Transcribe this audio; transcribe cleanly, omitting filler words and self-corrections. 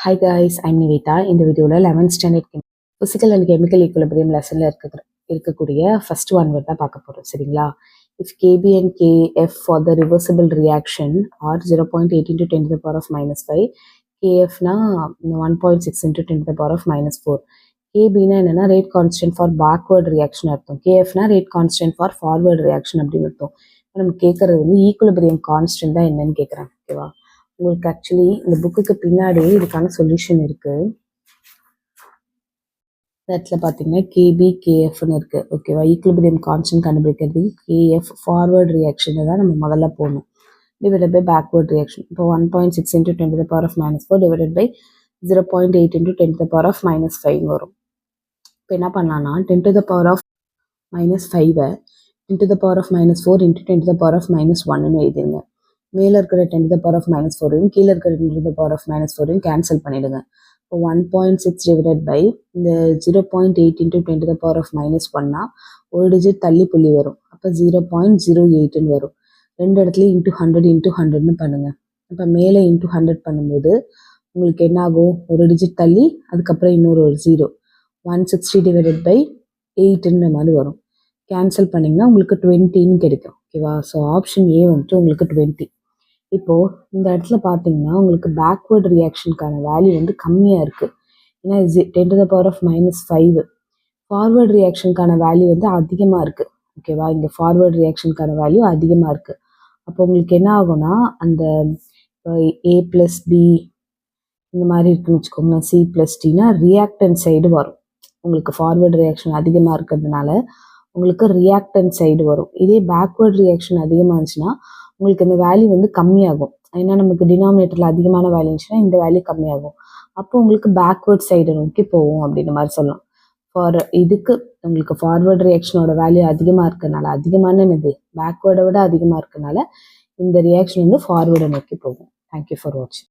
Hi guys, I'm Nivita. இந்த வீடியோவில் 11th standard physical and chemical equilibrium லெசனில் இருக்கக்கூடிய ஃபர்ஸ்ட் ஒன் வேர்ட் தான் பார்க்க போகிறோம் சரிங்களா. If KB and KF for the reversible reaction are 0.8 into 10 to the power of minus 5, KFனா 1.6 into 10 to the power of minus 4. KBனா என்னன்னா rate constant for backward reaction அர்த்தம். KFனா rate constant for forward reaction அப்படின்னு அர்த்தம். நம்ம கேட்கறது வந்து ஈக்குலிபிரியம் கான்ஸ்டன்ட் தான் என்னன்னு கேட்குறாங்க. ஓகேவா, உங்களுக்கு ஆக்சுவலி இந்த புக்குக்கு பின்னாடி இதுக்கான சொல்யூஷன் இருக்கு. இடத்துல பார்த்தீங்கன்னா KB KFன்னு இருக்கு. ஓகேவா, ஈக்குலிபிரியம் கான்ஸ்டன்ட் கண்டுபிடிக்கிறது KF ஃபார்வர்ட் ரியாக்ஷனை தான் நம்ம முதல்ல போகணும். Divided by backward reaction. இப்போ 1.6 into 10 to the power of minus 4 divided by 0.8 into 10 to the power of minus 5 வரும். இப்போ என்ன பண்ணலாம்னா 10 to the power of minus 5 into the power of minus 4 into 10 to the power of minus 1ன்னு எழுதிடுங்க. மேலே இருக்கிற 10 to the power of minus 4யும் கீழே இருக்கிற 10 to the power of minus 4யும் cancel பண்ணிடுங்க. இப்போ 1.6 டிவைடட் பை இந்த 0.8 into 10 to the power of minus 1னா ஒரு digit தள்ளி புள்ளி வரும். அப்போ 0.08ன்னு வரும். ரெண்டு இடத்துலையும் இன்ட்டு 100 பண்ணுங்க. இப்போ மேலே இன்ட்டு 100 பண்ணும்போது உங்களுக்கு என்ன ஆகும், ஒரு டிஜிட் தள்ளி அதுக்கப்புறம் இன்னொரு ஒரு 0, 160 டிவைடட் பை 8ன்ற மாதிரி வரும். கேன்சல் பண்ணிங்கன்னா உங்களுக்கு 20ன்னு கிடைக்கும். ஓகேவா, ஸோ ஆப்ஷன் ஏ வந்துட்டு உங்களுக்கு 20. இப்போது இந்த இடத்துல பார்த்தீங்கன்னா உங்களுக்கு பேக்வேர்ட் ரியாக்ஷனுக்கான வேல்யூ வந்து கம்மியாக இருக்குது. ஏன்னா 10 to the power of minus 5. Forward ரியாக்ஷனுக்கான வேல்யூ வந்து அதிகமாக இருக்குது. ஓகேவா, இங்கே ஃபார்வேர்ட் ரியாக்ஷனுக்கான வேல்யூ அதிகமாக இருக்குது. அப்போ உங்களுக்கு என்ன ஆகும்னா அந்த A + B இந்த மாதிரி இருக்குன்னு வச்சுக்கோங்க, C + Dனா ரியாக்டன் சைடு வரும். உங்களுக்கு ஃபார்வேர்ட் ரியாக்ஷன் அதிகமாக இருக்கிறதுனால உங்களுக்கு ரியாக்டன் சைடு வரும். இதே பேக்வேர்ட் ரியாக்ஷன் அதிகமாக இருந்துச்சுன்னா உங்களுக்கு இந்த வேல்யூ வந்து கம்மியாகும். ஏன்னா நமக்கு டினாமினேட்டரில் அதிகமான வேல்யூ இருந்துச்சுன்னா இந்த வேல்யூ கம்மியாகும். அப்போ உங்களுக்கு பேக்வேர்ட் சைடு நோக்கி போகும் அப்படின்ற மாதிரி சொல்லலாம். இதுக்கு உங்களுக்கு ஃபார்வேர்ட் ரியாக்ஷனோட வேல்யூ அதிகமாக இருக்கிறதுனால, அதிகமான இது பேக்வேர்டை விட அதிகமாக இருக்கிறதுனால இந்த ரியாக்ஷன் வந்து ஃபார்வேர்டை நோக்கி போகும். தேங்க்யூ ஃபார் வாட்சிங்.